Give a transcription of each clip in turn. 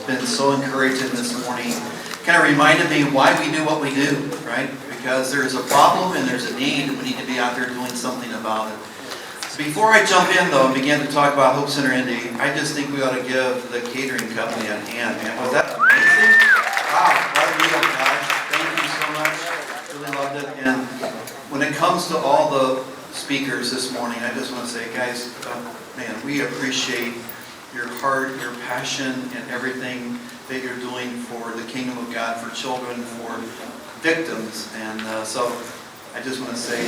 been so encouraging this morning. Kind of reminded me why we do what we do, right? Because there's a problem and there's a need, and we need to be out there doing something about it. So before I jump in, though, and begin to talk about Hope Center Indy, I just think we ought to give the catering company a hand, man. Was that amazing? Wow, what a deal, guys. Thank you so much. Really loved it. And when it comes to all the speakers this morning, I just want to say, guys, man, we appreciate your heart, your passion, and everything that you're doing for the kingdom of God, for children, for victims. And so I just want to say,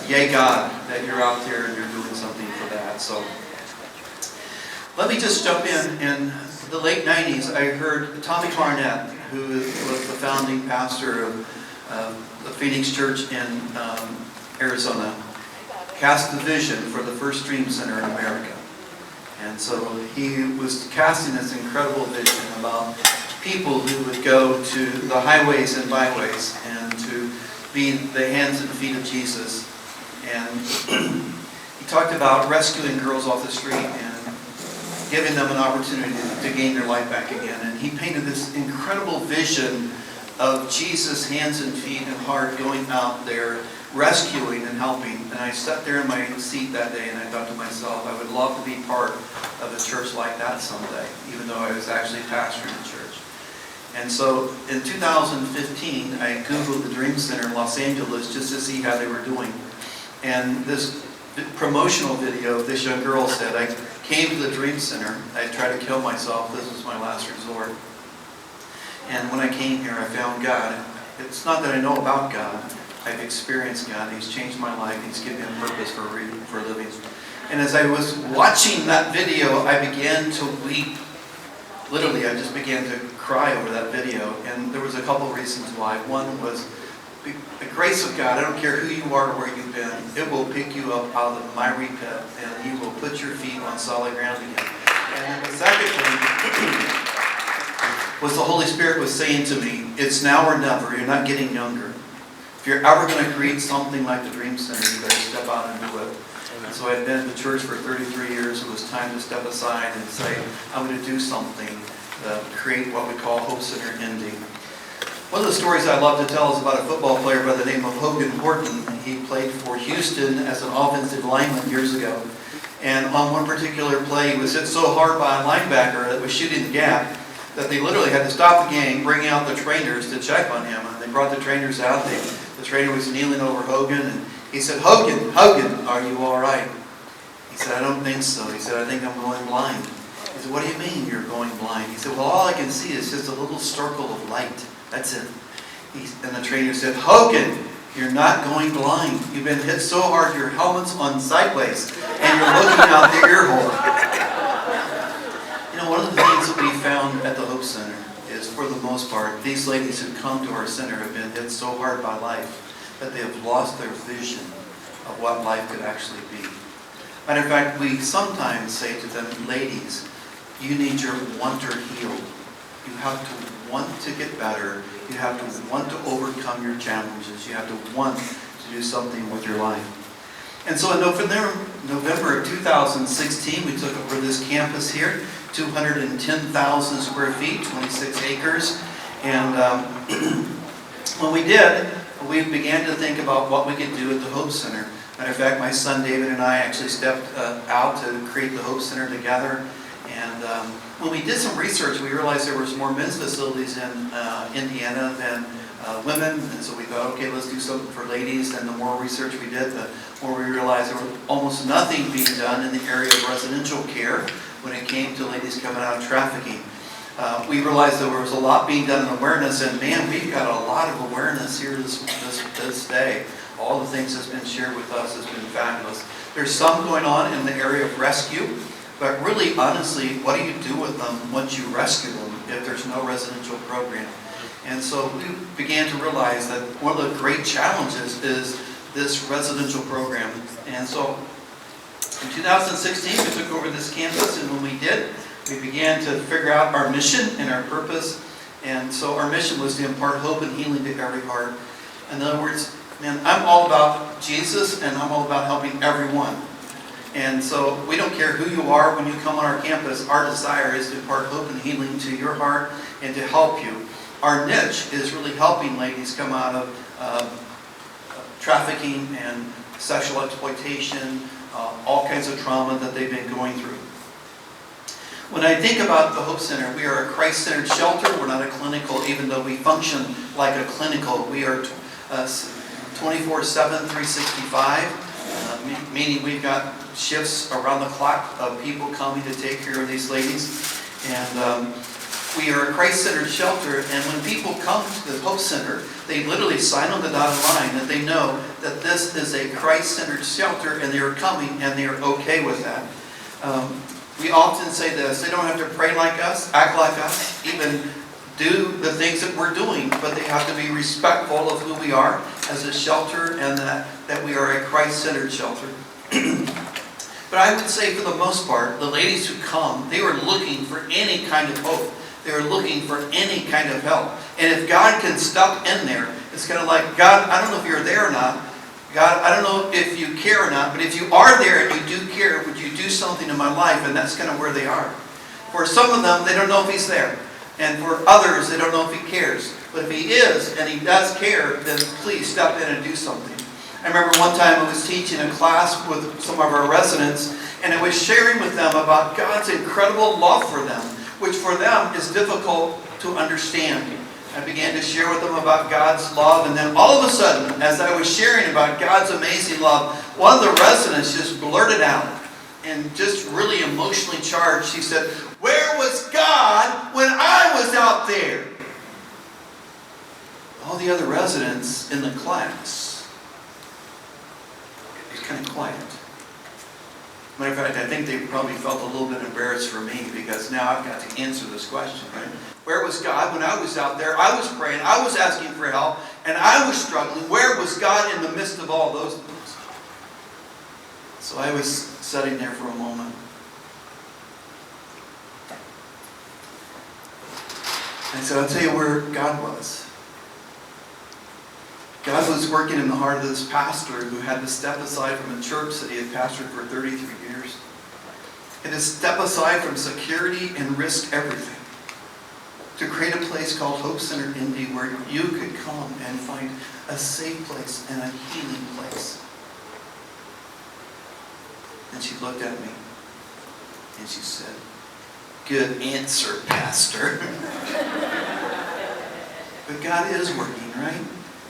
yay God, that you're out there and you're doing something for that. So let me just jump in. In the late 90s, I heard Tommy Barnett, who was the founding pastor of the Phoenix Church in Arizona, cast the vision for the first Dream Center in America. And so he was casting this incredible vision about people who would go to the highways and byways and to be the hands and feet of Jesus. And he talked about rescuing girls off the street and giving them an opportunity to gain their life back again. And he painted this incredible vision of Jesus' hands and feet and heart going out there rescuing and helping. And I sat there in my seat that day and I thought to myself, I would love to be part of a church like that someday, even though I was actually pastoring a church. And so in 2015, I Googled the Dream Center in Los Angeles just to see how they were doing. And this promotional video, this young girl said, I came to the Dream Center, I tried to kill myself, this was my last resort. And when I came here, I found God. It's not that I know about God, I've experienced God. He's changed my life. He's given me a purpose for living. And as I was watching that video, I began to weep. Literally, I just began to cry over that video. And there was a couple of reasons why. One was the grace of God. I don't care who you are or where you've been. It will pick you up out of the miry pit, and He will put your feet on solid ground again. And the second thing was the Holy Spirit was saying to me, it's now or never. You're not getting younger. If you're ever going to create something like the Dream Center, you better step out and do it. And so I'd been at the church for 33 years. It was time to step aside and say, I'm going to do something to create what we call Hope Center Indy. One of the stories I love to tell is about a football player by the name of Hogan Horton. He played for Houston as an offensive lineman years ago. And on one particular play, he was hit so hard by a linebacker that was shooting the gap that they literally had to stop the game, bring out the trainers to check on him. And they brought the trainers out. The trainer was kneeling over Hogan, and he said, Hogan, are you all right? He said, I don't think so. He said, I think I'm going blind. He said, what do you mean you're going blind? He said, well, all I can see is just a little circle of light. That's it. And the trainer said, Hogan, you're not going blind. You've been hit so hard your helmet's on sideways, and you're looking out the ear hole. You know, one of the things that we found at the Hope Center is, for the most part, these ladies who come to our center have been hit so hard by life that they have lost their vision of what life could actually be. Matter of fact, we sometimes say to them, ladies, you need your wanter healed. You have to want to get better. You have to want to overcome your challenges. You have to want to do something with your life. And so in November of 2016, we took over this campus here, 210,000 square feet, 26 acres. And when we did, we began to think about what we could do at the Hope Center. Matter of fact, my son David and I actually stepped out to create the Hope Center together. And when we did some research, we realized there was more men's facilities in Indiana than women. And so we thought, okay, let's do something for ladies. And the more research we did, the more we realized there was almost nothing being done in the area of residential care when it came to ladies coming out of trafficking. We realized there was a lot being done in awareness, and man, we've got a lot of awareness here this day. All the things that's been shared with us has been fabulous. There's some going on in the area of rescue, but really, honestly, what do you do with them once you rescue them if there's no residential program? And so we began to realize that one of the great challenges is this residential program. And so in 2016, we took over this campus, and when we did, we began to figure out our mission and our purpose. And so our mission was to impart hope and healing to every heart. In other words, man, I'm all about Jesus, and I'm all about helping everyone. And so we don't care who you are when you come on our campus. Our desire is to impart hope and healing to your heart and to help you. Our niche is really helping ladies come out of trafficking and sexual exploitation, all kinds of trauma that they've been going through. When I think about the Hope Center, we are a Christ-centered shelter. We're not a clinical, even though we function like a clinical. We are 24/7, 365, meaning we've got shifts around the clock of people coming to take care of these ladies. And we are a Christ-centered shelter, and when people come to the Hope Center, they literally sign on the dotted line that they know that this is a Christ-centered shelter, and they are coming, and they are okay with that. We often say this: they don't have to pray like us, act like us, even do the things that we're doing, but they have to be respectful of who we are as a shelter, and that we are a Christ-centered shelter. But I would say, for the most part, the ladies who come, they were looking for any kind of hope. They were looking for any kind of help. And if God can step in there, it's kind of like, God, I don't know if you're there or not. God, I don't know if you care or not, but if you are there and you do care, would you do something in my life? And that's kind of where they are. For some of them, they don't know if he's there. And for others, they don't know if he cares. But if he is, and he does care, then please step in and do something. I remember one time I was teaching a class with some of our residents, and I was sharing with them about God's incredible love for them, which for them is difficult to understand. I began to share with them about God's love, and then all of a sudden, as I was sharing about God's amazing love, one of the residents just blurted out, and just really emotionally charged, he said, "Where was God when I was out there?" All the other residents in the class, it was kind of quiet. Matter of fact, I think they probably felt a little bit embarrassed for me, because now I've got to answer this question, right? Where was God when I was out there? I was praying, I was asking for help, and I was struggling. Where was God in the midst of all those things? So I was sitting there for a moment. I said, I'll tell you where God was. God was working in the heart of this pastor who had to step aside from a church that he had pastored for 33 years. And to step aside from security and risk everything to create a place called Hope Center Indy, where you could come and find a safe place and a healing place. And she looked at me and she said, "Good answer, Pastor." But God is working, right?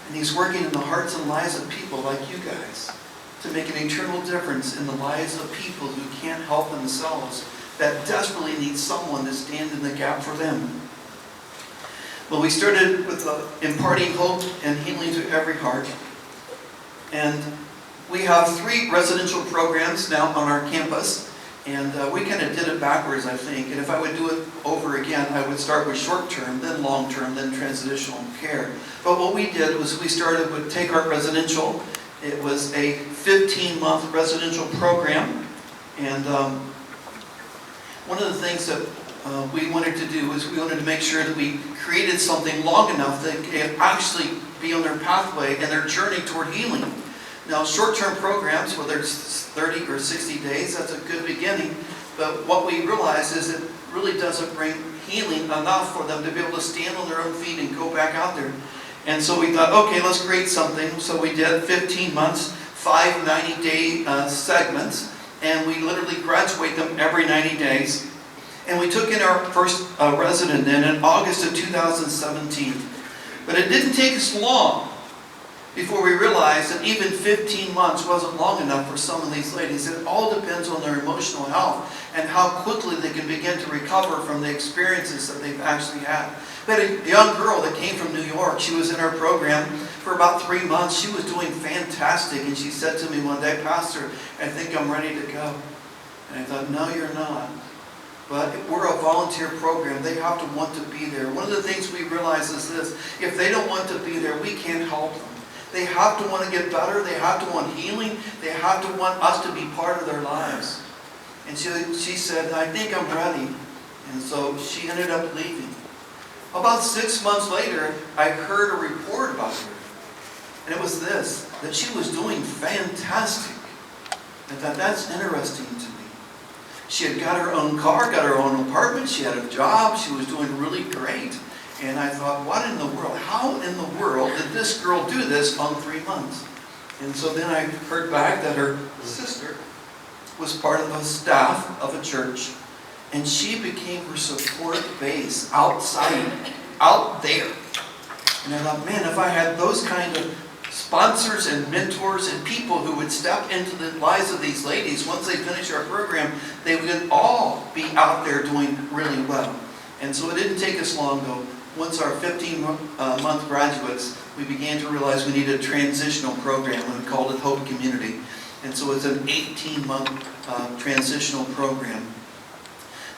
And he's working in the hearts and lives of people like you guys to make an eternal difference in the lives of people who can't help themselves, that desperately need someone to stand in the gap for them. Well, we started with imparting hope and healing to every heart. And we have 3 residential programs now on our campus. And we kind of did it backwards, I think. And if I would do it over again, I would start with short-term, then long-term, then transitional care. But what we did was we started with Take Heart Residential. It was a 15-month residential program. And one of the things that we wanted to do is we wanted to make sure that we created something long enough that could actually be on their pathway and their journey toward healing. Now, short-term programs, whether it's 30 or 60 days, that's a good beginning. But what we realize is it really doesn't bring healing enough for them to be able to stand on their own feet and go back out there. And so we thought, okay, let's create something. So we did 15 months, 5 90-day segments, and we literally graduate them every 90 days. And we took in our first resident in August of 2017. But it didn't take us long before we realized that even 15 months wasn't long enough for some of these ladies. It all depends on their emotional health and how quickly they can begin to recover from the experiences that they've actually had. We had a young girl that came from New York. She was in our program for about 3 months. She was doing fantastic, and she said to me one day, "Pastor, I think I'm ready to go." And I thought, no, you're not. But we're a volunteer program. They have to want to be there. One of the things we realize is this: if they don't want to be there, we can't help them. They have to want to get better. They have to want healing. They have to want us to be part of their lives. And she said, "I think I'm ready." And so she ended up leaving. About 6 months later, I heard a report about her. And it was this: that she was doing fantastic. I thought, that's interesting to me. She had got her own car, got her own apartment, she had a job, she was doing really great. And I thought, what in the world, how in the world did this girl do this on 3 months? And so then I heard back that her sister was part of the staff of a church, and she became her support base outside, out there. And I thought, man, if I had those kind of sponsors and mentors and people who would step into the lives of these ladies, once they finish our program, they would all be out there doing really well. And so it didn't take us long though. Once our 15-month graduates, we began to realize we needed a transitional program, and we called it Hope Community. And so it's an 18-month transitional program.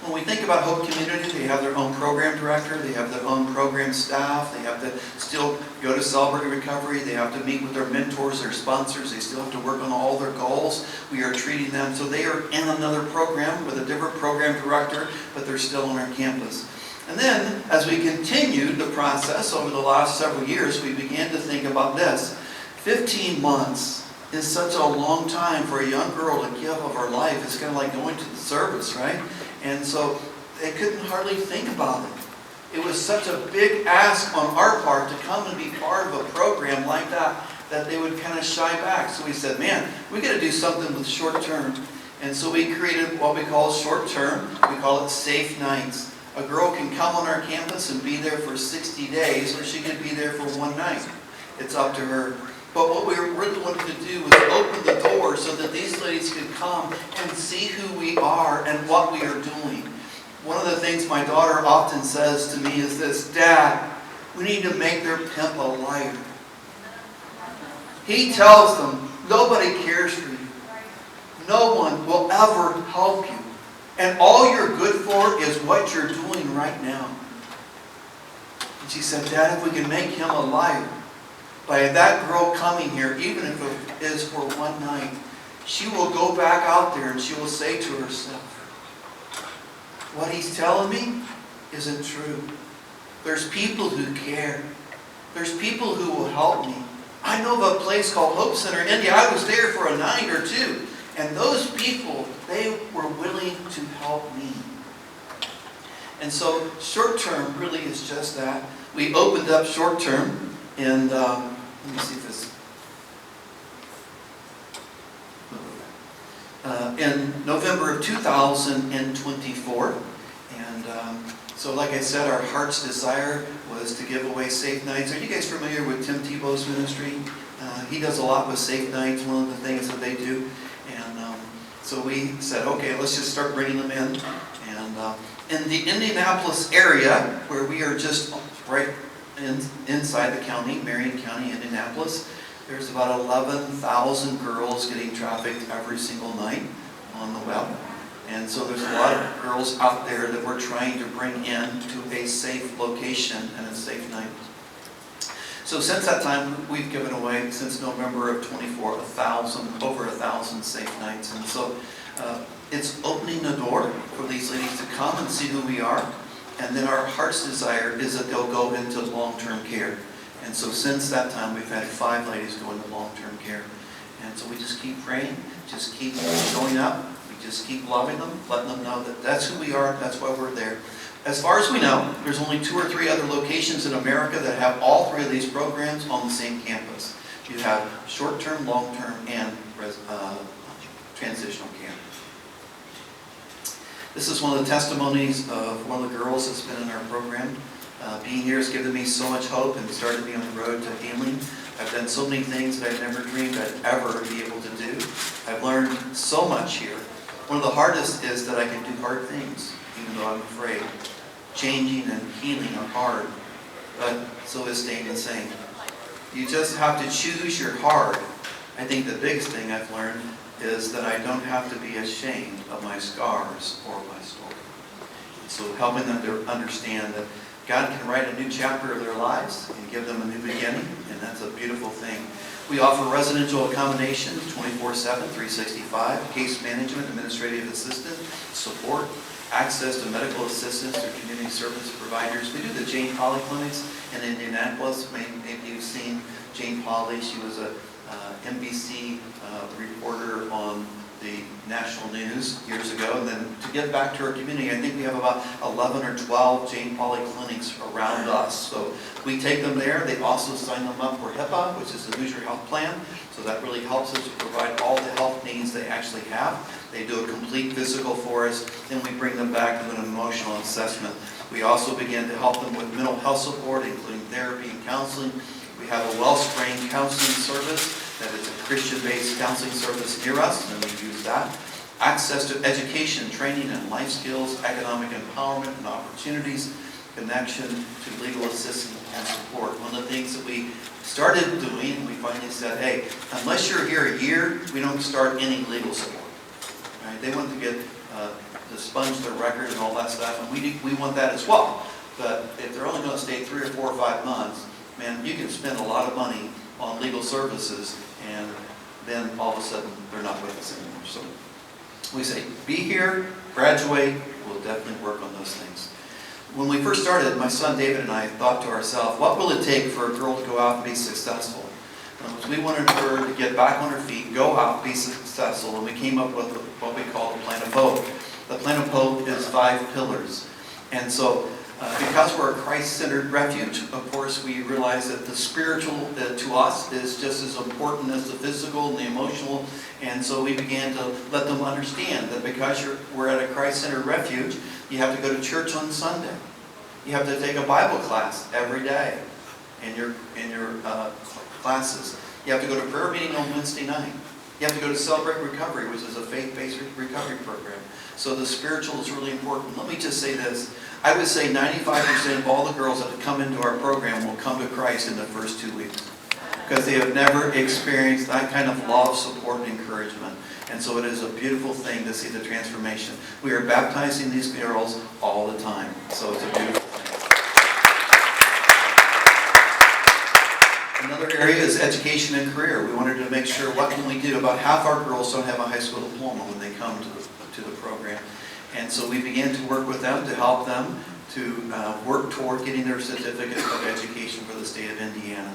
When we think about Hope Community, they have their own program director, they have their own program staff, they have to still go to Celebrate Recovery, they have to meet with their mentors, their sponsors, they still have to work on all their goals. We are treating them, so they are in another program with a different program director, but they're still on our campus. And then, as we continued the process over the last several years, we began to think about this. 15 months is such a long time for a young girl to give of her life. It's kind of like going to the service, right? And so they couldn't hardly think about it. It was such a big ask on our part to come and be part of a program like that, that they would kind of shy back. So we said, man, we got to do something with short term. And so we created what we call short term. We call it Safe Nights. A girl can come on our campus and be there for 60 days, or she could be there for one night. It's up to her. But what we really wanted to do was open the door so that these ladies could come and see who we are and what we are doing. One of the things my daughter often says to me is this, Dad, we need to make their pimp a liar. He tells them, nobody cares for you. No one will ever help you. And all you're good for is what you're doing right now. And she said, Dad, if we can make him a liar, by that girl coming here, even if it is for one night, she will go back out there and she will say to herself, what he's telling me isn't true. There's people who care. There's people who will help me. I know of a place called Hope Center, India. I was there for a night or two. And those people, they were willing to help me. And so short term really is just that. We opened up short term. And let me see if this. In November of 2024. And so like I said, our heart's desire was to give away Safe Nights. Are you guys familiar with Tim Tebow's ministry? He does a lot with Safe Nights, one of the things that they do. And so we said, okay, let's just start bringing them in. And in the Indianapolis area, where we are just right inside the county, Marion County, Indianapolis, there's about 11,000 girls getting trafficked every single night on the web. And so there's a lot of girls out there that we're trying to bring in to a safe location and a safe night. So since that time, we've given away, since November of 24, over 1,000 safe nights. And so it's opening the door for these ladies to come and see who we are. And then our heart's desire is that they'll go into long-term care. And so since that time, we've had 5 ladies go into long-term care. And so we just keep praying, just keep showing up. We just keep loving them, letting them know that that's who we are, that's why we're there. As far as we know, there's only 2 or 3 other locations in America that have all 3 of these programs on the same campus. You have short-term, long-term, and transitional care. This is one of the testimonies of one of the girls that's been in our program. Being here has given me so much hope and started me on the road to healing. I've done so many things that I never dreamed I'd ever be able to do. I've learned so much here. One of the hardest is that I can do hard things, even though I'm afraid. Changing and healing are hard, but so is staying the same. You just have to choose your heart. I think the biggest thing I've learned is that I don't have to be ashamed of my scars or my story. So helping them to understand that God can write a new chapter of their lives and give them a new beginning, and that's a beautiful thing. We offer residential accommodation 24/7, 365, case management, administrative assistance, support, access to medical assistance through community service providers. We do the Jane Pauley clinics in Indianapolis. Maybe you've seen Jane Pauley. She was a NBC reporter on the national news years ago. And then to get back to our community, I think we have about 11 or 12 Jane Pauley clinics around us. So we take them there. They also sign them up for HIPAA, which is the Hoosier Health Plan. So that really helps us to provide all the health needs they actually have. They do a complete physical for us. Then we bring them back to an emotional assessment. We also begin to help them with mental health support, including therapy and counseling. We have a Wellspring counseling service that is a Christian-based counseling service near us, and we use that. Access to education, training, and life skills, economic empowerment and opportunities, connection to legal assistance and support. One of the things that we started doing, we finally said, hey, unless you're here a year, we don't start any legal support. Right? They want to get to sponge their record and all that stuff, and we want that as well. But if they're only going to stay 3 or 4 or 5 months, man, you can spend a lot of money on legal services, and then all of a sudden they're not with us anymore. So we say, be here, graduate, we'll definitely work on those things. When we first started, my son David and I thought to ourselves, what will it take for a girl to go out and be successful? We wanted her to get back on her feet, go out, be successful, and we came up with what we call the Plan of Hope. The Plan of Hope is 5 pillars. And so because we're a Christ-centered refuge, of course, we realize that the spiritual to us is just as important as the physical and the emotional. And so we began to let them understand that because we're at a Christ-centered refuge, you have to go to church on Sunday. You have to take a Bible class every day in your classes. You have to go to prayer meeting on Wednesday night. You have to go to Celebrate Recovery, which is a faith-based recovery program. So the spiritual is really important. Let me just say this. I would say 95% of all the girls that come into our program will come to Christ in the first 2 weeks, because they have never experienced that kind of love, support, and encouragement. And so it is a beautiful thing to see the transformation. We are baptizing these girls all the time. So it's a beautiful thing. Another area is education and career. We wanted to make sure, what can we do? About half our girls don't have a high school diploma when they come to the program. And so we began to work with them to help them to work toward getting their certificate of education for the state of Indiana.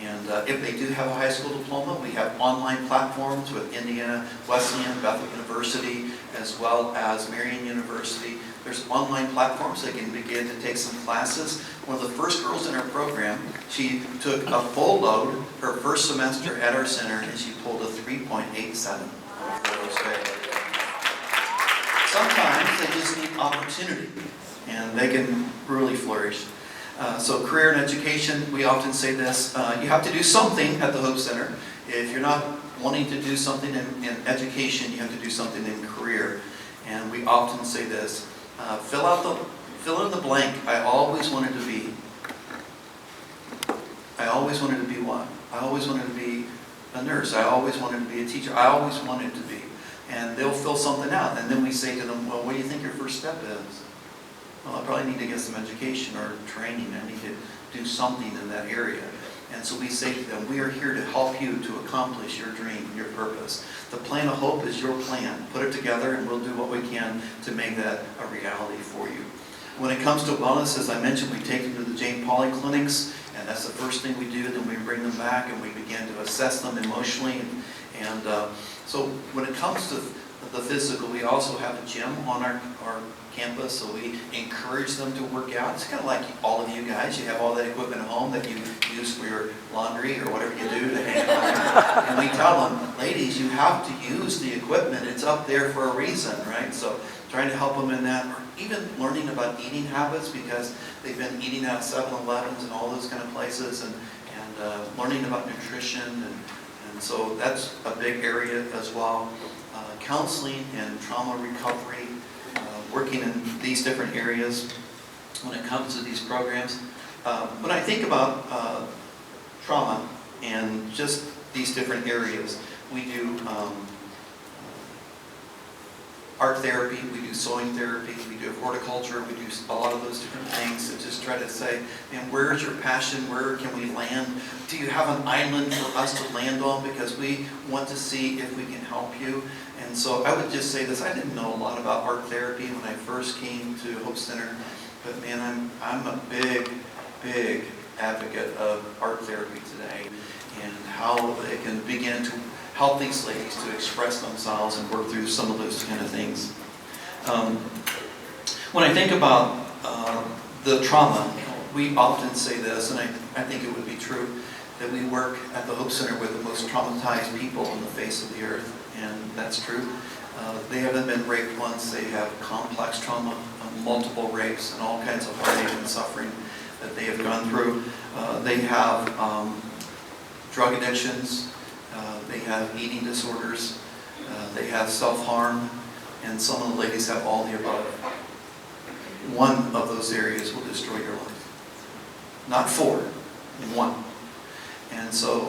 And if they do have a high school diploma, we have online platforms with Indiana Wesleyan, Bethel University, as well as Marian University. There's online platforms they can begin to take some classes. One of the first girls in our program, she took a full load her first semester at our center, and she pulled a 3.87 on her first day. Sometimes they just need opportunity, and they can really flourish. So career and education, we often say this, you have to do something at the Hope Center. If you're not wanting to do something in education, you have to do something in career. And we often say this, fill in the blank. I always wanted to be. I always wanted to be what? I always wanted to be a nurse. I always wanted to be a teacher. I always wanted to be. And they'll fill something out. And then we say to them, well, what do you think your first step is? Well, I probably need to get some education or training. I need to do something in that area. And so we say to them, we are here to help you to accomplish your dream, your purpose. The Plan of Hope is your plan. Put it together and we'll do what we can to make that a reality for you. When it comes to wellness, as I mentioned, we take them to the Jane Pauley clinics, and that's the first thing we do. Then we bring them back and we begin to assess them emotionally. And so when it comes to the physical, we also have a gym on our campus, so we encourage them to work out. It's kind of like all of you guys. You have all that equipment at home that you use for your laundry or whatever you do to hang on. And we tell them, ladies, you have to use the equipment. It's up there for a reason, right? So trying to help them in that, or even learning about eating habits, because they've been eating at 7-Elevens and all those kind of places, and learning about nutrition, and so that's a big area as well. Counseling and trauma recovery, working in these different areas when it comes to these programs. When I think about trauma and just these different areas, we do art therapy, we do sewing therapy, we do horticulture, we do a lot of those different things to just try to say, man, where is your passion? Where can we land? Do you have an island for us to land on? Because we want to see if we can help you. And so I would just say this, I didn't know a lot about art therapy when I first came to Hope Center, but man, I'm a big advocate of art therapy today, and how it can begin to help these ladies to express themselves and work through some of those kind of things. When I think about the trauma, we often say this, and I think it would be true, that we work at the Hope Center with the most traumatized people on the face of the earth, and that's true. They haven't been raped once, they have complex trauma, multiple rapes, and all kinds of heartache and suffering that they have gone through. They have drug addictions, they have eating disorders, they have self-harm, and some of the ladies have all the above. One of those areas will destroy your life. Not four, one. And so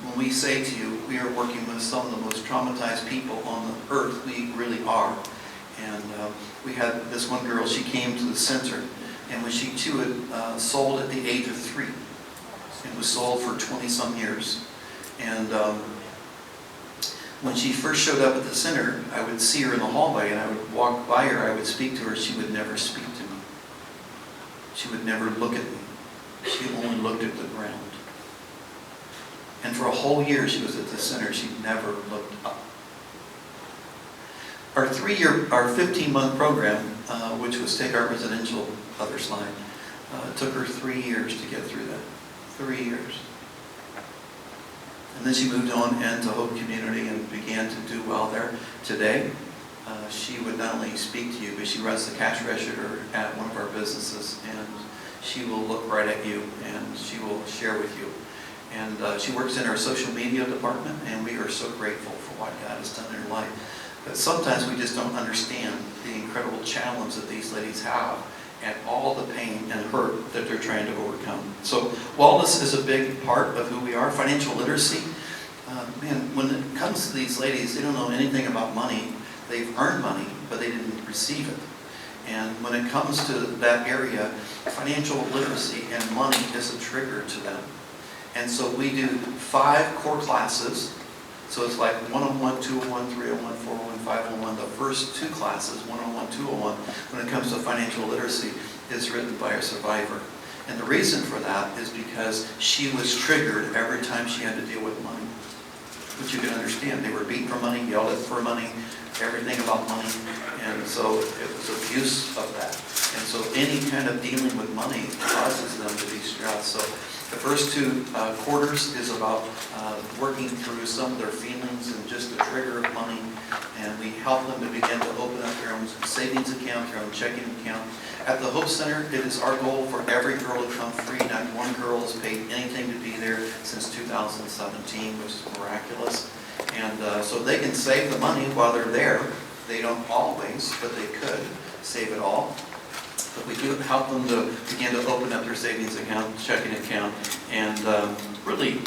when we say to you, we are working with some of the most traumatized people on the earth, we really are. And we had this one girl, she came to the center, and when she was sold at the age of 3. It was sold for 20-some years. And when she first showed up at the center, I would see her in the hallway, and I would walk by her, I would speak to her, she would never speak to me. She would never look at me. She only looked at the ground. And for a whole year she was at the center, she never looked up. Our 15-month program, which was Take Our Residential, other slide, took her 3 years to get through that. 3 years. And then she moved on into Hope Community and began to do well there. Today, she would not only speak to you, but she runs the cash register at one of our businesses, and she will look right at you and she will share with you. And she works in our social media department, and we are so grateful for what God has done in her life. But sometimes we just don't understand the incredible challenge that these ladies have and all the pain and hurt that they're trying to overcome. So wellness is a big part of who we are. Financial literacy, man, when it comes to these ladies, they don't know anything about money. They've earned money, but they didn't receive it. And when it comes to that area, financial literacy and money is a trigger to them. And so we do 5 core classes. So it's like 101, 201, 301, 401, 501. The first 2 classes, 101, 201, when it comes to financial literacy, is written by a survivor. And the reason for that is because she was triggered every time she had to deal with money. Which you can understand. They were beat for money, yelled at for money, everything about money. And so it was abuse of that. And so any kind of dealing with money causes them to be stressed. So the first 2 quarters is about working through some of their feelings and just the trigger of money. And we help them to begin to open up their own savings account, their own checking account. At the Hope Center, it is our goal for every girl to come free. Not one girl has paid anything to be there since 2017, which is miraculous. And so they can save the money while they're there. They don't always, but they could save it all. But we do help them to begin to open up their savings account, checking account, and really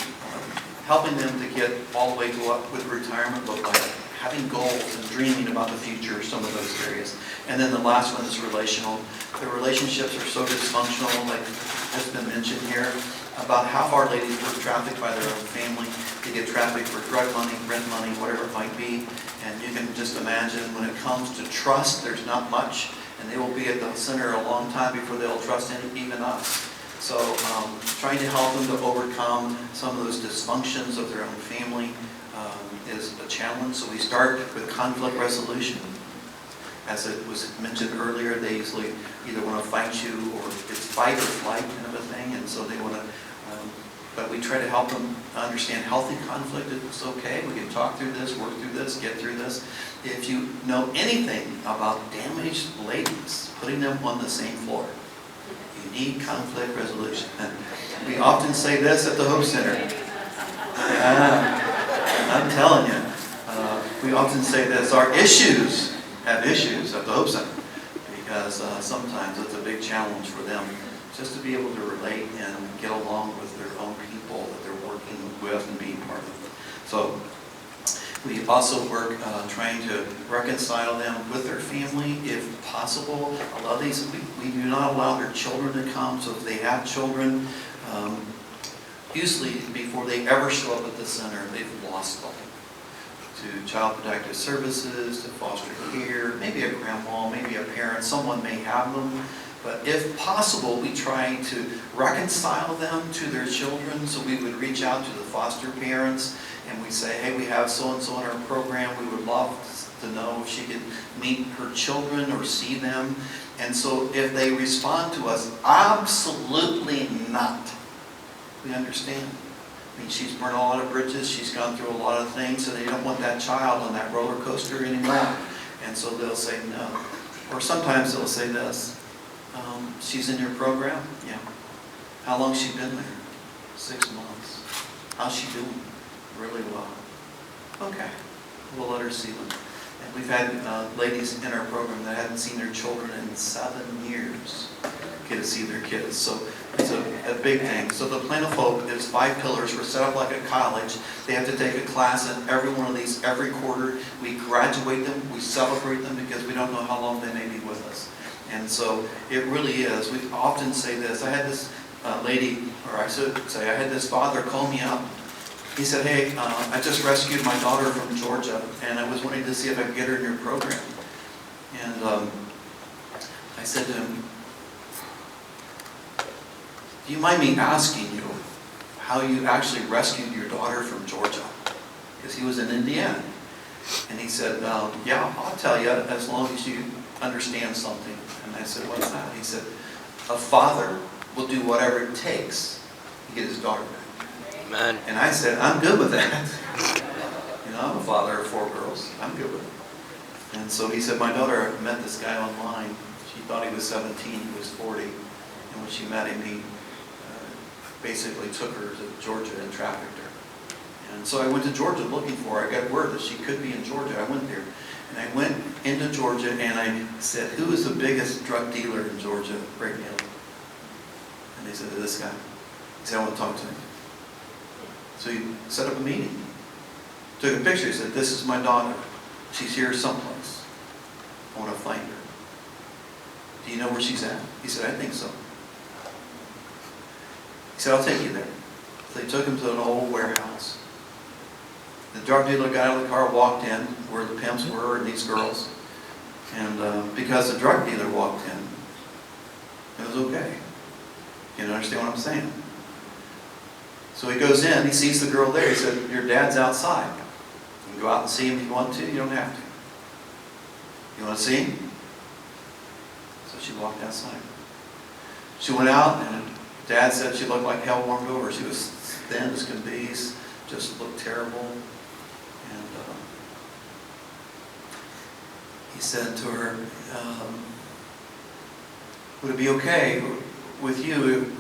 helping them to get all the way to what would retirement look like, having goals and dreaming about the future, some of those areas. And then the last one is relational. The relationships are so dysfunctional, like has been mentioned here, about half our ladies were trafficked by their own family. They get trafficked for drug money, rent money, whatever it might be. And you can just imagine when it comes to trust, there's not much. And they will be at the center a long time before they'll trust even us. So trying to help them to overcome some of those dysfunctions of their own family is a challenge. So we start with conflict resolution. As it was mentioned earlier, they usually either want to fight you or it's fight or flight kind of a thing. And so they want to, but we try to help them understand healthy conflict is okay. We can talk through this, work through this, get through this. If you know anything about damaged ladies, putting them on the same floor, you need conflict resolution. And we often say this at the Hope Center. I'm telling you, we often say this, our issues have issues at the Hope Center, because sometimes it's a big challenge for them just to be able to relate and get along with their own people that they're working with and being part of. So we also work trying to reconcile them with their family if possible. A lot of these, we do not allow their children to come, so if they have children, usually before they ever show up at the center, they've lost them. To Child Protective Services, to foster care, maybe a grandma, maybe a parent, someone may have them, But if possible, we try to reconcile them to their children. So we would reach out to the foster parents and we say, hey, we have so-and-so in our program. We would love to know if she could meet her children or see them. And so if they respond to us, absolutely not, we understand. I mean, she's burned a lot of bridges. She's gone through a lot of things, so they don't want that child on that roller coaster anymore. And so they'll say no. Or sometimes they'll say this. She's in your program? Yeah. How long's she been there? 6 months. How's she doing? Really well. Okay. We'll let her see them. And we've had ladies in our program that hadn't seen their children in 7 years get to see their kids. So it's a big thing. So the Plan of Hope is 5 pillars. We're set up like a college. They have to take a class in every one of these every quarter. We graduate them. We celebrate them because we don't know how long they may be with us. And so it really is. We often say this. I had this lady, or I should say, I had this father call me up. He said, hey, I just rescued my daughter from Georgia, and I was wanting to see if I could get her in your program. And I said to him, do you mind me asking you how you actually rescued your daughter from Georgia? Because he was in Indiana. And he said, yeah, I'll tell you as long as you understand something. And I said, what's that? He said, a father will do whatever it takes to get his daughter back. Amen. And I said, I'm good with that. You know, I'm a father of 4 girls. I'm good with it. And so he said, my daughter met this guy online. She thought he was 17, he was 40. And when she met him, he basically took her to Georgia and trafficked her. And so I went to Georgia looking for her. I got word that she could be in Georgia. I went there. And I went into Georgia and I said, who is the biggest drug dealer in Georgia right now? And they said, this guy. He said, I want to talk to him. So he set up a meeting. Took a picture. He said, this is my daughter. She's here someplace. I want to find her. Do you know where she's at? He said, I think so. He said, I'll take you there. So they took him to an old warehouse. The drug dealer got out of the car, walked in where the pimps were and these girls. And because the drug dealer walked in, it was okay. You understand what I'm saying? So he goes in, he sees the girl there. He said, your dad's outside. You can go out and see him if you want to. You don't have to. You want to see him? So she walked outside. She went out and Dad said she looked like hell warmed over. She was thin as can be, just looked terrible. And he said to her, would it be okay with you?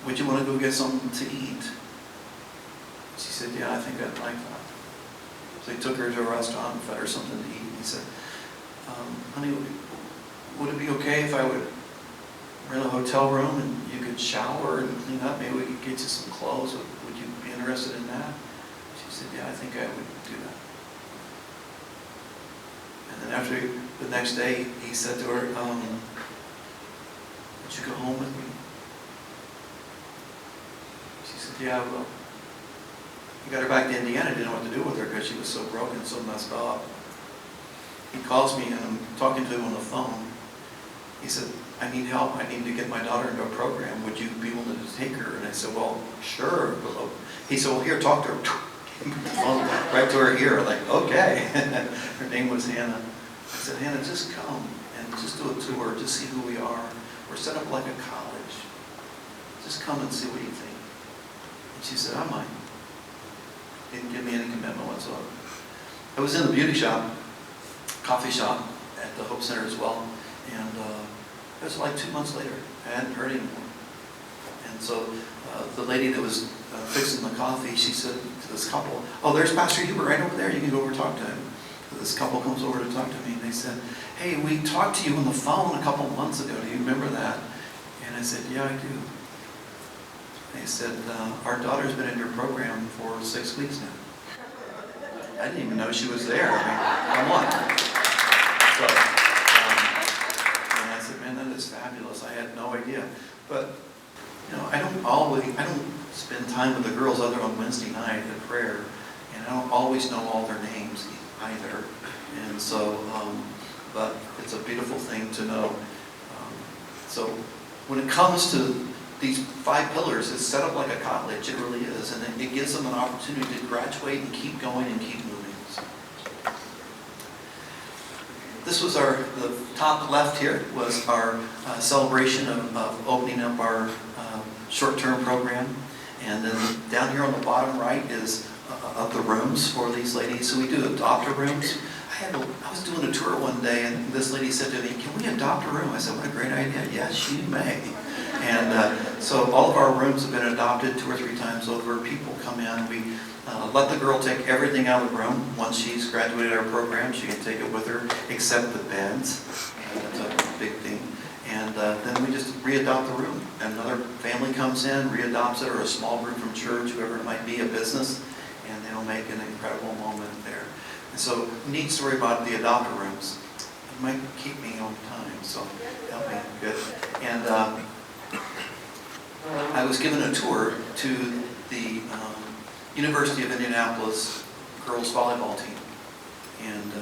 Would you want to go get something to eat? She said, yeah, I think I'd like that. So he took her to a restaurant and fed her something to eat. He said, honey, would it be okay if I would rent a hotel room and you could shower and clean up? Maybe we could get you some clothes. Would you be interested in that? She said, yeah, I think I would do that. And then after the next day, he said to her, would you go home with me? She said, yeah, I will. He got her back to Indiana, didn't know what to do with her because she was so broken, so messed up. He calls me and I'm talking to him on the phone. He said, I need help. I need to get my daughter into a program. Would you be willing to take her? And I said, well, sure. He said, well, here, talk to her. Right to her ear, like, okay. Her name was Hannah. I said, Hannah, just come and just do a tour, just see who we are. We're set up like a college. Just come and see what you think. And she said, I might. Didn't give me any commitment whatsoever. I was in the beauty shop, coffee shop at the Hope Center as well. And it was like 2 months later. I hadn't heard anymore. And so the lady that was fixing the coffee, she said to this couple, oh, there's Pastor Hubert right over there. You can go over and talk to him. So this couple comes over to talk to me, and they said, hey, we talked to you on the phone a couple of months ago. Do you remember that? And I said, yeah, I do. They said, our daughter's been in your program for 6 weeks now. I didn't even know she was there. I mean, come on. So, and I said, man, that is fabulous. I had no idea. But, you know, I don't spend time with the girls other on Wednesday night at prayer. And I don't always know all their names either. And so, but it's a beautiful thing to know. So when it comes to these 5 pillars, it's set up like a college. It really is. And it gives them an opportunity to graduate and keep going and keep moving. So, this was the top left here was our celebration of opening up our short-term program. And then down here on the bottom right is of the rooms for these ladies. So we do adopter rooms. I was doing a tour one day, and this lady said to me, "Can we adopt a room?" I said, "What a great idea." "Yes, you may." And so all of our rooms have been adopted 2 or 3 times over. People come in. We let the girl take everything out of the room. Once she's graduated our program, she can take it with her, except the beds. That's a big thing. And then we just re-adopt the room. Another family comes in, re-adopts it, or a small group from church, whoever it might be, a business, and they'll make an incredible moment there. And so, neat story about the adopter rooms. It might keep me on time, so help me. Good. And I was given a tour to the University of Indianapolis girls volleyball team. And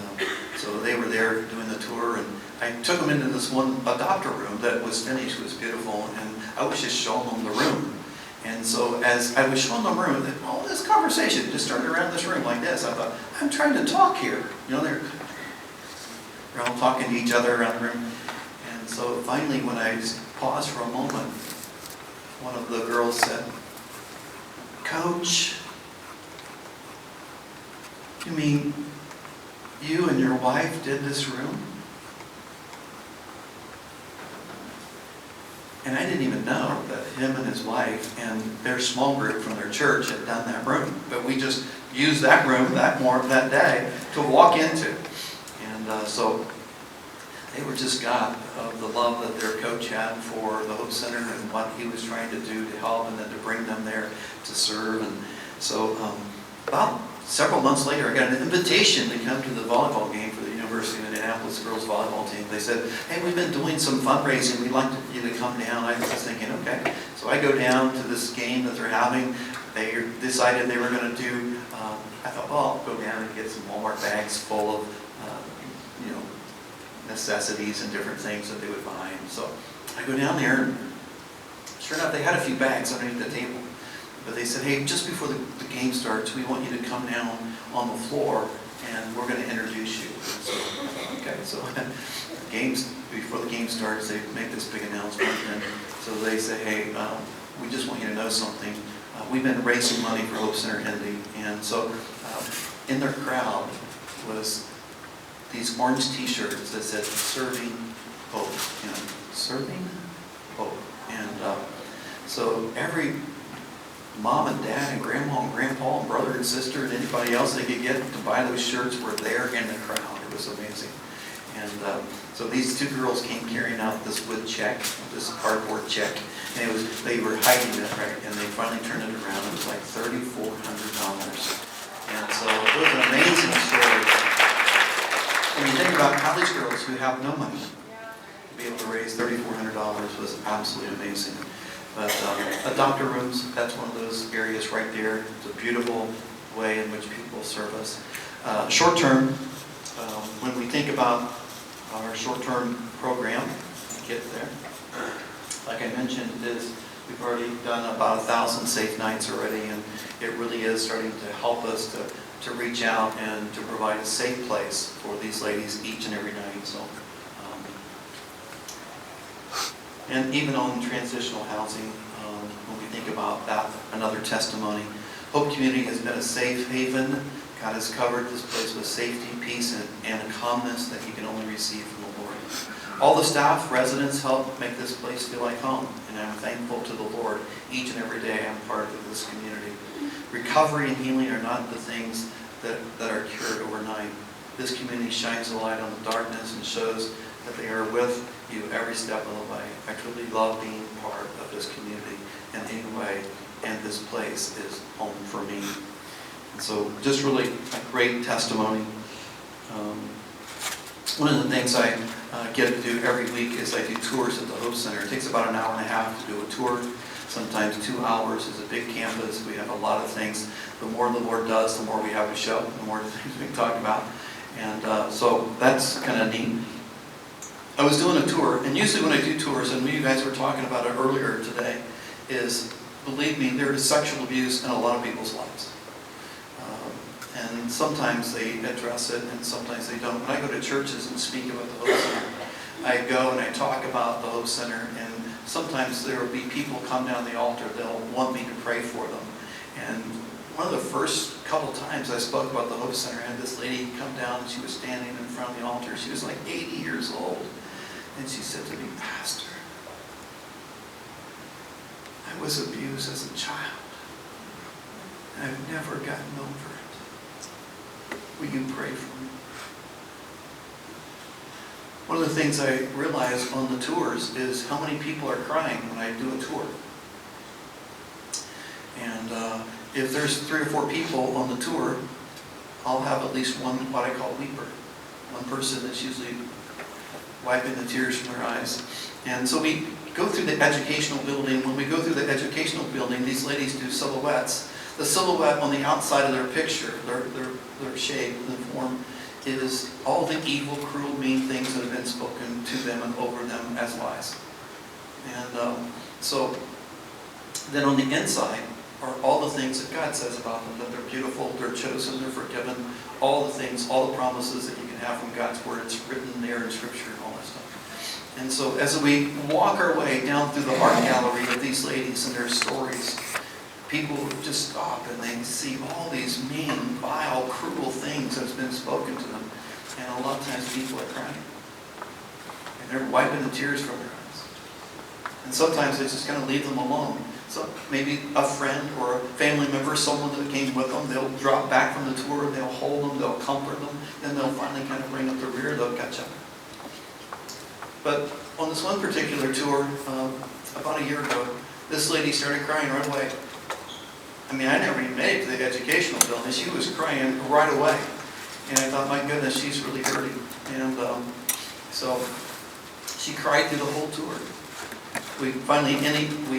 so they were there doing the tour, and I took them into this one adopter room that was finished. It was beautiful, and I was just showing them the room. And so as I was showing them the room, all this conversation just started around this room like this. I thought, I'm trying to talk here. You know, they're all talking to each other around the room. And so finally, when I paused for a moment, one of the girls said, "Coach, you mean you and your wife did this room?" And I didn't even know that him and his wife and their small group from their church had done that room. But we just used that room that day to walk into. And so they were just God of the love that their coach had for the Hope Center and what he was trying to do to help and then to bring them there to serve. And so about several months later, I got an invitation to come to the volleyball game for the University of Indianapolis girls volleyball team. They said, "Hey, we've been doing some fundraising. We'd like you to come down." I was thinking, okay. So I go down to this game that they're having. They decided they were going to do, I thought, well, I'll go down and get some Walmart bags full of, necessities and different things that they would buy. And so I go down there, and sure enough, they had a few bags underneath the table. But they said, "Hey, just before the game starts, we want you to come down on the floor, and we're going to introduce you." And so, okay, so before the game starts, they make this big announcement, and so they say, "Hey, we just want you to know something. We've been raising money for Hope Center Indy," and so in their crowd was these orange T-shirts that said "Serving Hope," serving hope, and so every mom and dad and grandma and grandpa and brother and sister and anybody else they could get to buy those shirts were there in the crowd. It was amazing. And so these 2 girls came carrying out this wood check, this cardboard check, and they were hiding it, right? And they finally turned it around. It was like $3,400. And so it was an amazing story. When you think about college girls who have no money, to be able to raise $3,400 was absolutely amazing. But adopter rooms, that's one of those areas right there. It's a beautiful way in which people serve us. Short-term, when we think about our short-term program, get there. Like I mentioned, we've already done about 1,000 safe nights already, and it really is starting to help us to reach out and to provide a safe place for these ladies each and every night. So. And even on transitional housing, when we think about that, another testimony. Hope Community has been a safe haven. God has covered this place with safety, peace, and a calmness that you can only receive from the Lord. All the staff, residents help make this place feel like home, and I'm thankful to the Lord each and every day I'm part of this community. Recovery and healing are not the things that are cured overnight. This community shines a light on the darkness and shows that they are with you every step of the way. I truly love being part of this community in any way, and this place is home for me. And so just really a great testimony. One of the things I get to do every week is I do tours at the Hope Center. It takes about an hour and a half to do a tour. Sometimes 2 hours. It's a big campus. We have a lot of things. The more the Lord does, the more we have to show, the more things we can talk about. And so that's kind of neat. I was doing a tour, and usually when I do tours, and you guys were talking about it earlier today, is, believe me, there is sexual abuse in a lot of people's lives. And sometimes they address it, and sometimes they don't. When I go to churches and speak about the Hope Center, I go and I talk about the Hope Center, and sometimes there will be people come down the altar, they'll want me to pray for them. And one of the first couple times I spoke about the Hope Center, I had this lady come down, and she was standing in front of the altar. She was like 80 years old. And she said to me, "Pastor, I was abused as a child, and I've never gotten over it. Will you pray for me?" One of the things I realize on the tours is how many people are crying when I do a tour. And if there's 3 or 4 people on the tour, I'll have at least one, what I call weeper. One person that's usually wiping the tears from their eyes. And so we go through the educational building. When we go through the educational building, these ladies do silhouettes. The silhouette on the outside of their picture, their shape, the form, is all the evil, cruel, mean things that have been spoken to them and over them as lies. And so then on the inside are all the things that God says about them, that they're beautiful, they're chosen, they're forgiven, all the things, all the promises that you can have from God's Word. It's written there in Scripture and all that stuff. And so as we walk our way down through the art gallery of these ladies and their stories, people just stop and they see all these mean, vile, cruel things that's been spoken to them. And a lot of times people are crying. And they're wiping the tears from their eyes. And sometimes they just kind of leave them alone. So maybe a friend or a family member, someone that came with them, they'll drop back from the tour, they'll hold them, they'll comfort them, then they'll finally kind of bring up the rear, they'll catch up. But on this one particular tour, about a year ago, this lady started crying right away. I mean, I never even made it to the educational building. She was crying right away. And I thought, my goodness, she's really hurting. And so she cried through the whole tour. We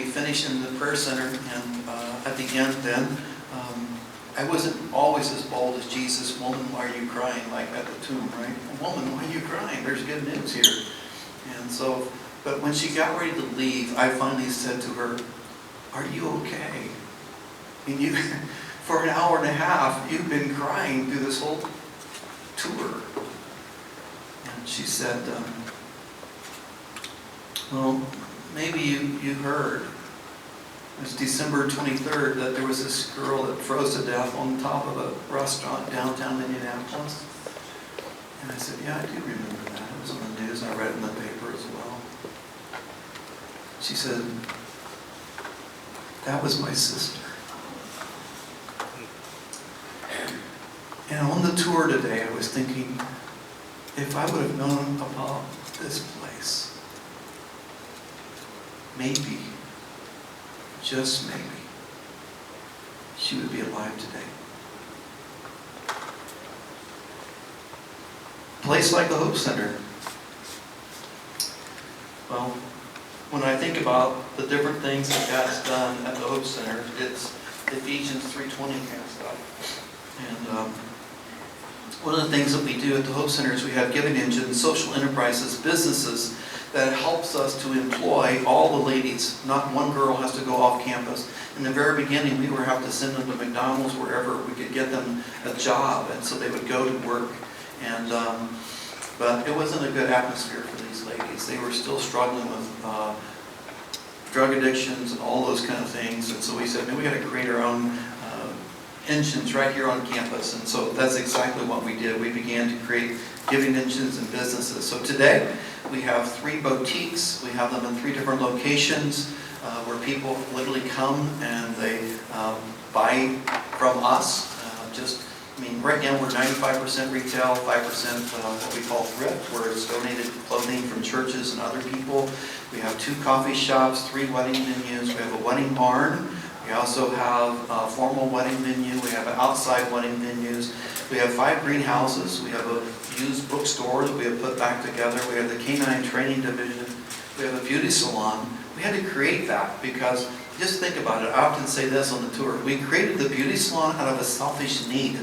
finished in the prayer center, and at the end then, I wasn't always as bold as Jesus. "Woman, why are you crying?" like at the tomb, right? "Woman, why are you crying? There's good news here." And so, but when she got ready to leave, I finally said to her, "Are you okay? I mean, for an hour and a half, you've been crying through this whole tour." And she said, "Well, maybe you heard. It was December 23rd that there was this girl that froze to death on top of a restaurant downtown Indianapolis." And I said, "Yeah, I do remember that. It was on the news, and I read it in the paper as well." She said, "That was my sister." And on the tour today, I was thinking, if I would have known about this place, maybe, just maybe, she would be alive today. A place like the Hope Center. Well, when I think about the different things that God's done at the Hope Center, it's Ephesians 3:20 kind of stuff. And one of the things that we do at the Hope Center is we have giving engines, social enterprises, businesses that helps us to employ all the ladies. Not one girl has to go off campus. In the very beginning, we would have to send them to McDonald's, wherever we could get them a job, and so they would go to work. And but it wasn't a good atmosphere for these ladies. They were still struggling with drug addictions and all those kind of things. And so we said, we got to create our own engines right here on campus. And so that's exactly what we did. We began to create giving engines and businesses. So today we have 3 boutiques. We have them in 3 different locations where people literally come and they buy from us. Right now we're 95% retail, 5% what we call thrift, where it's donated clothing from churches and other people. We have 2 coffee shops, 3 wedding venues. We have a wedding barn. We also have a formal wedding venue. We have outside wedding venues. We have 5 greenhouses. We have a used bookstore that we have put back together. We have the canine training division. We have a beauty salon. We had to create that because, just think about it. I often say this on the tour. We created the beauty salon out of a selfish need.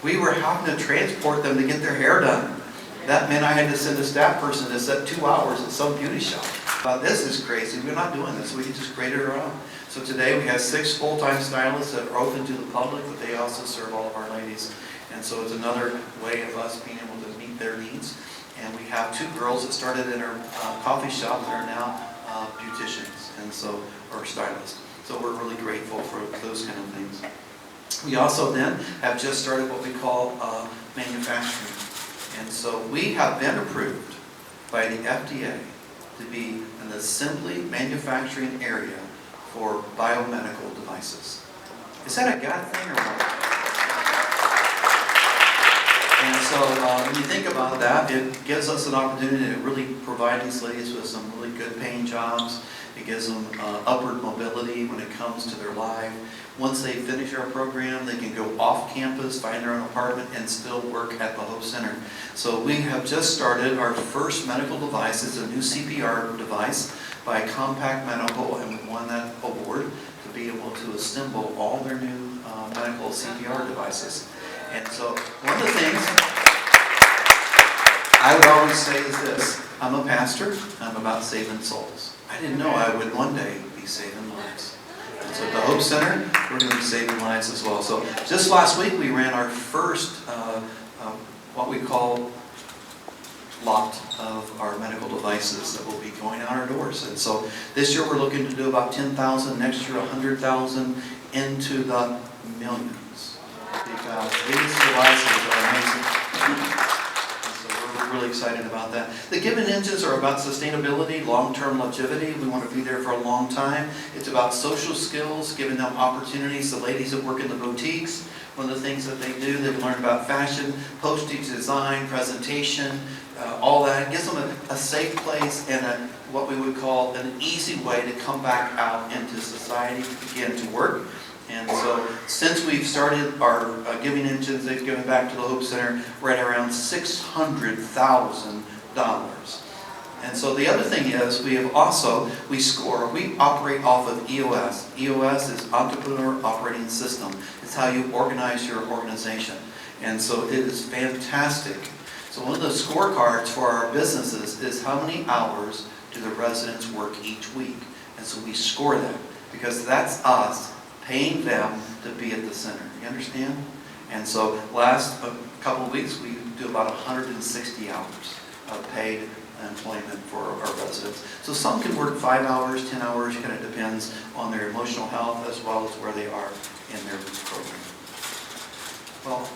We were having to transport them to get their hair done. That meant I had to send a staff person to set 2 hours at some beauty shop. But this is crazy. We're not doing this. We can just create it our own. So today we have 6 full-time stylists that are open to the public, but they also serve all of our ladies. And so it's another way of us being able to meet their needs. And we have 2 girls that started in our coffee shop that are now beauticians, and so, or stylists. So we're really grateful for those kind of things. We also then have just started what we call manufacturing. And so we have been approved by the FDA to be an assembly manufacturing area for biomedical devices. Is that a God thing or what? And so when you think about that, it gives us an opportunity to really provide these ladies with some really good paying jobs. It gives them upward mobility when it comes to their life. Once they finish our program, they can go off campus, find their own apartment, and still work at the Hope Center. So we have just started our first medical device. It's a new CPR device by Compact Medical, and we won that award to be able to assemble all their new medical CPR devices. And so one of the things I would always say is this: I'm a pastor, I'm about saving souls. I didn't know I would one day be saving lives. And so at the Hope Center, we're going to be saving lives as well. So just last week we ran our first, what we call lot of our medical devices that will be going out our doors. And so this year we're looking to do about 10,000, next year 100,000, into the millions. Because these devices are amazing. And so we're really excited about that. The Given Engines are about sustainability, long-term longevity. We want to be there for a long time. It's about social skills, giving them opportunities. The ladies that work in the boutiques, one of the things that they do, they've learned about fashion, postage design, presentation, all that. It gives them a safe place and what we would call an easy way to come back out into society to begin to work. And so since we've started our Giving Engines, they've given back to the Hope Center, we're at around $600,000. And so the other thing is, we operate off of EOS. EOS is Entrepreneur Operating System. It's how you organize your organization. And so it is fantastic. So one of the scorecards for our businesses is how many hours do the residents work each week. And so we score that, because that's us paying them to be at the center. You understand? And so last couple of weeks, we do about 160 hours of paid employment for our residents. So some can work 5 hours, 10 hours, kind of depends on their emotional health as well as where they are in their program. Well,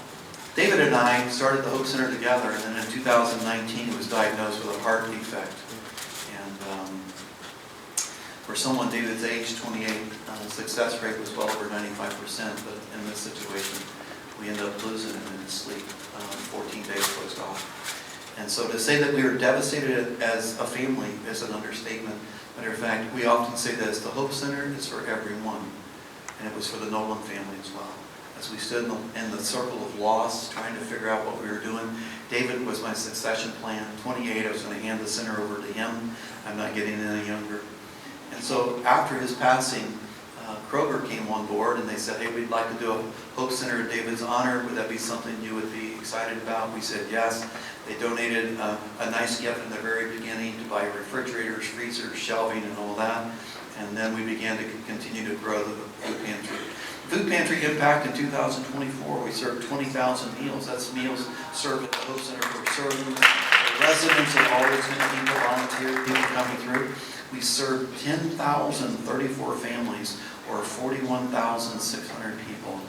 David and I started the Hope Center together, and then in 2019 he was diagnosed with a heart defect. And for someone David's age, 28, success rate was well over 95%, but in this situation we ended up losing him in his sleep 14 days post-op. And so to say that we were devastated as a family is an understatement. Matter of fact, we often say this: the Hope Center is for everyone, and it was for the Nolen family as well. As we stood in the circle of loss, trying to figure out what we were doing, David was my succession plan. 28, I was going to hand the center over to him. I'm not getting any younger. And so after his passing, Kroger came on board and they said, hey, we'd like to do a Hope Center in David's honor. Would that be something you would be excited about? We said yes. They donated a nice gift in the very beginning to buy refrigerators, freezers, shelving, and all that. And then we began to continue to grow the food pantry. Food Pantry Impact in 2024, we served 20,000 meals. That's meals served at the Hope Center for servants, residents, and all those many people, volunteer people coming through. We served 10,034 families, or 41,600 people,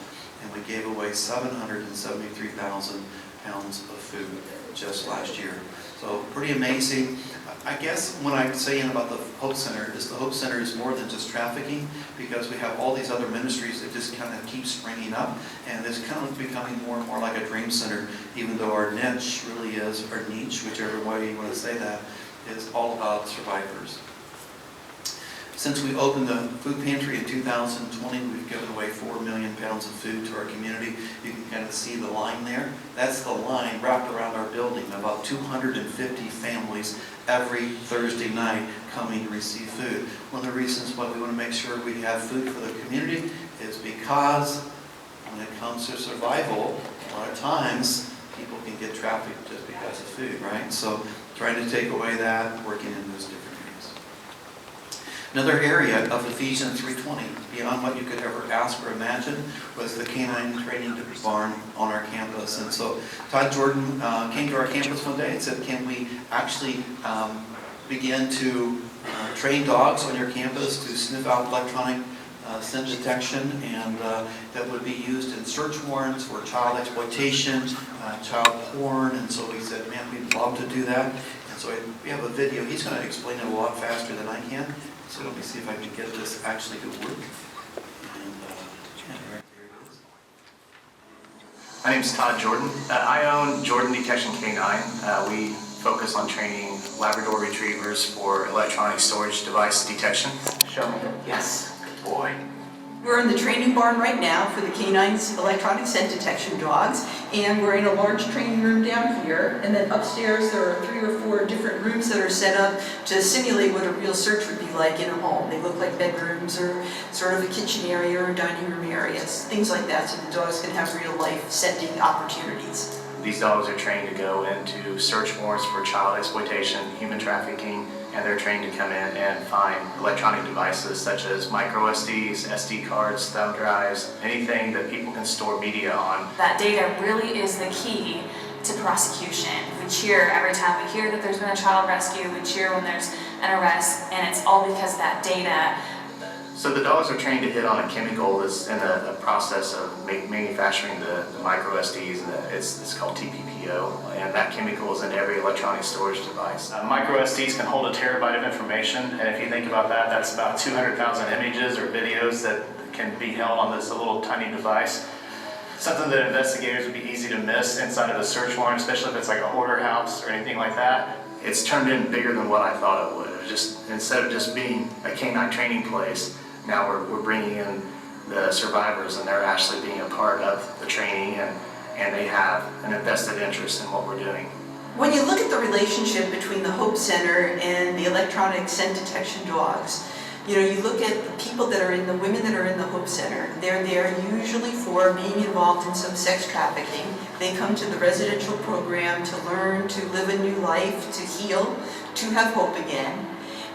and we gave away 773,000 pounds of food just last year. So pretty amazing. I guess when I'm saying about the Hope Center is the Hope Center is more than just trafficking, because we have all these other ministries that just kind of keep springing up, and it's kind of becoming more and more like a dream center, even though our niche really is, or niche, whichever way you want to say that, is all about survivors. Since we opened the food pantry in 2020, we've given away 4 million pounds of food to our community. You can kind of see the line there. That's the line wrapped around our building. About 250 families every Thursday night coming to receive food. One of the reasons why we want to make sure we have food for the community is because when it comes to survival, a lot of times people can get trafficked just because of food, right? So trying to take away that, working in those different areas. Another area of Ephesians 3:20, beyond what you could ever ask or imagine, was the canine training barn on our campus. And so Todd Jordan came to our campus one day and said, can we actually begin to train dogs on your campus to sniff out electronic scent detection, and that would be used in search warrants for child exploitation, child porn. And so we said, man, we'd love to do that. And so we have a video. He's going to explain it a lot faster than I can. So let me see if I can get this actually to work. And yeah, right there it is. My name is Todd Jordan. I own Jordan Detection K9. We focus on training Labrador Retrievers for electronic storage device detection. Show me. Yes. Good boy. We're in the training barn right now for the K9's electronic scent detection dogs, and we're in a large training room down here, and then upstairs there are 3 or 4 different rooms that are set up to simulate what a real search would be like in a home. They look like bedrooms or sort of a kitchen area or dining room areas, things like that, so the dogs can have real life scenting opportunities. These dogs are trained to go into search warrants for child exploitation, human trafficking, and they're trained to come in and find electronic devices such as micro SDs, SD cards, thumb drives, anything that people can store media on. That data really is the key to prosecution. We cheer every time we hear that there's been a child rescue, we cheer when there's an arrest, and it's all because of that data. So the dogs are trained to hit on a chemical that's in the process of manufacturing the micro SDs, and it's called TPPO, and that chemical is in every electronic storage device. Micro SDs can hold a terabyte of information, and if you think about that, that's about 200,000 images or videos that can be held on this little tiny device. Something that investigators would be easy to miss inside of a search warrant, especially if it's like a hoarder house or anything like that. It's turned in bigger than what I thought it would. It was just, instead of just being a canine training place, now we're bringing in the survivors, and they're actually being a part of the training, and they have an invested interest in what we're doing. When you look at the relationship between the Hope Center and the electronic scent detection dogs, you know, you look at the people that are the women that are in the Hope Center, they're there usually for being involved in some sex trafficking. They come to the residential program to learn, to live a new life, to heal, to have hope again.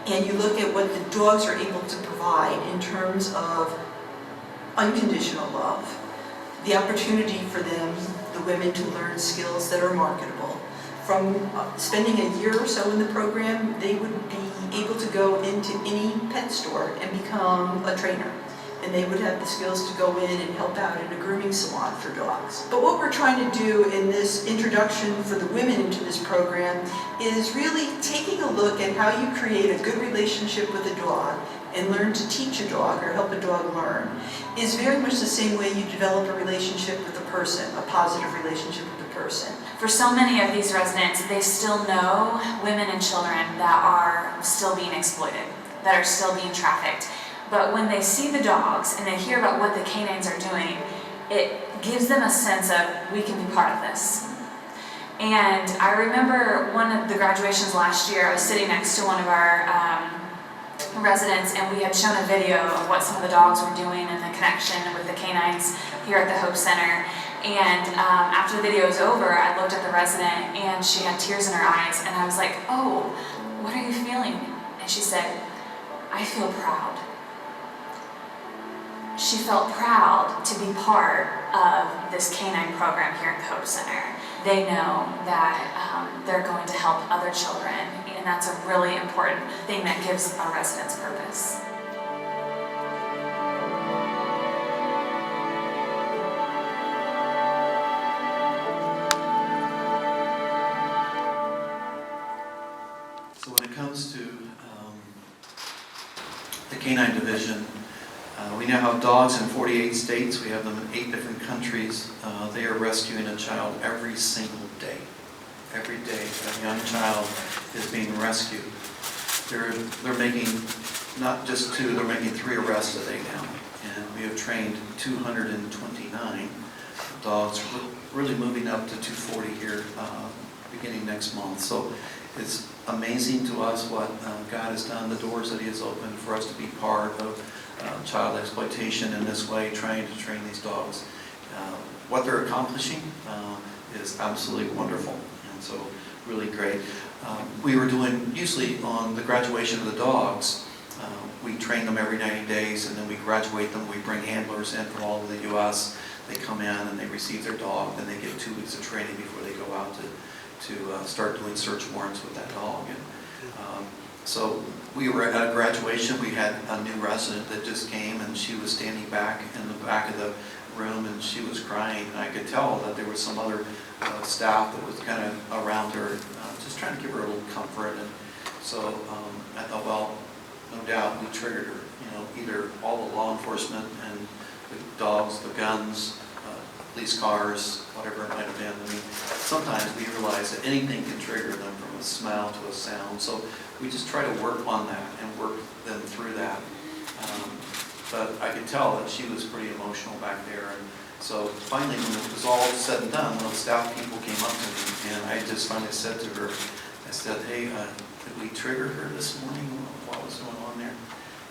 And you look at what the dogs are able to provide in terms of unconditional love, the opportunity for them, the women, to learn skills that are marketable. From spending a year or so in the program, they would be able to go into any pet store and become a trainer. And they would have the skills to go in and help out in a grooming salon for dogs. But what we're trying to do in this introduction for the women into this program is really taking a look at how you create a good relationship with a dog and learn to teach a dog or help a dog learn is very much the same way you develop a relationship with a person, a positive relationship with a person. For so many of these residents, they still know women and children that are still being exploited, that are still being trafficked. But when they see the dogs and they hear about what the canines are doing, it gives them a sense of, we can be part of this. And I remember one of the graduations last year, I was sitting next to one of our residents, and we had shown a video of what some of the dogs were doing and the connection with the canines here at the Hope Center. And after the video was over, I looked at the resident and she had tears in her eyes, and I was like, oh, what are you feeling? And she said, I feel proud. She felt proud to be part of this canine program here at the Hope Center. They know that they're going to help other children, and that's a really important thing that gives our residents purpose. So when it comes to the canine division, we now have dogs in 48 states. We have them in 8 different countries. They are rescuing a child every single day. Every day, a young child is being rescued. They're making not just 2, they're making 3 arrests a day now. And we have trained 229 dogs, really moving up to 240 here beginning next month. So it's amazing to us what God has done, the doors that He has opened for us to be part of child exploitation in this way, trying to train these dogs. What they're accomplishing is absolutely wonderful, and so really great. We were doing, usually on the graduation of the dogs, we train them every 90 days, and then we graduate them. We bring handlers in from all over the U.S. They come in and they receive their dog, then they get 2 weeks of training before they go out to start doing search warrants with that dog. And, so we were at a graduation. We had a new resident that just came, and she was standing back in the back of the room, and she was crying. And I could tell that there was some other staff that was kind of around her, just trying to give her a little comfort. And so I thought, well, no doubt we triggered her. Either all the law enforcement and the dogs, the guns, police cars, whatever it might have been. I mean, sometimes we realize that anything can trigger them, from a smell to a sound. So we just try to work on that and work them through that. But I could tell that she was pretty emotional back there. And so finally, when it was all said and done, those staff people came up to me, and I just finally said to her, I said, hey, did we trigger her this morning? What was going on there?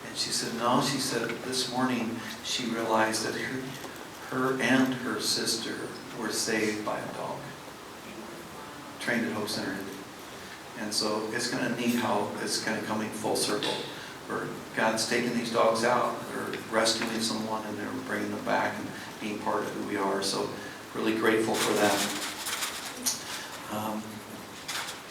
And she said, no. She said, this morning she realized that her and her sister were saved by a dog, trained at Hope Center. And so it's kind of neat how it's kind of coming full circle, where God's taking these dogs out, they're rescuing someone, and they're bringing them back and being part of who we are. So really grateful for that.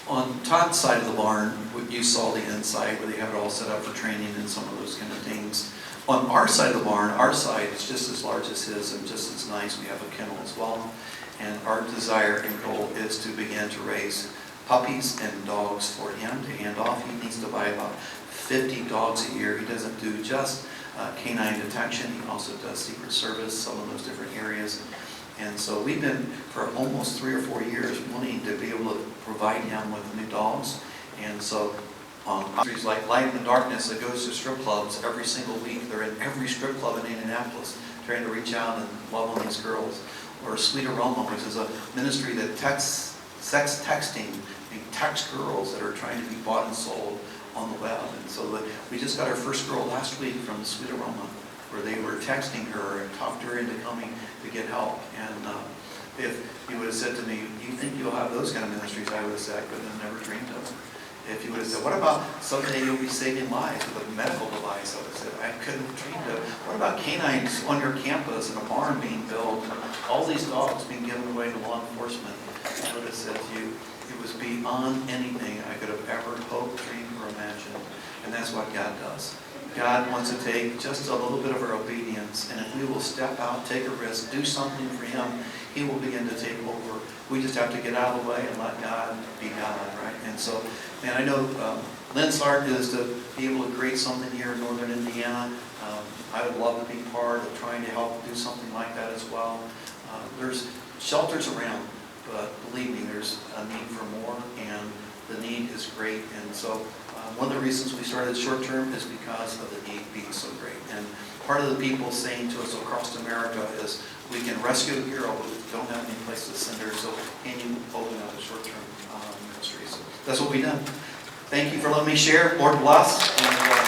On Todd's side of the barn, you saw the inside where they have it all set up for training and some of those kind of things. On our side of the barn, our side is just as large as his and just as nice. We have a kennel as well. And our desire and goal is to begin to raise puppies and dogs for him to hand off. He needs to buy about 50 dogs a year. He doesn't do just canine detection. He also does Secret Service, some of those different areas. And so we've been, for almost 3 or 4 years, wanting to be able to provide him with new dogs. And so ministries like Light in the Darkness that goes to strip clubs every single week. They're in every strip club in Indianapolis trying to reach out and love on these girls. Or Sweet Aroma, which is a ministry that sex texting. They text girls that are trying to be bought and sold on the web. And so we just got our first girl last week from Sweet Aroma, where they were texting her and talked her into coming to get help. And if you would have said to me, do you think you'll have those kind of ministries? I would have said, I couldn't have never dreamed of them. If you would have said, what about someday you'll be saving lives with a medical device? I would have said, I couldn't have dreamed of. What about canines on your campus and a barn being built, and all these dogs being given away to law enforcement? I would have said to you, it was beyond anything I could have ever hoped, dreamed, or imagined. And that's what God does. God wants to take just a little bit of our obedience, and if we will step out, take a risk, do something for Him, He will begin to take over. We just have to get out of the way and let God be God, right? And so, man, I know Lynn's heart is to be able to create something here in northern Indiana. I would love to be part of trying to help do something like that as well. There's shelters around, but believe me, there's a need for more, and the need is great. And so one of the reasons we started short term is because of the need being so great. And part of the people saying to us across America is, we can rescue a girl, but we don't have any place to send her, so can you open up a short term ministry? So that's what we've done. Thank you for letting me share. Lord bless. And,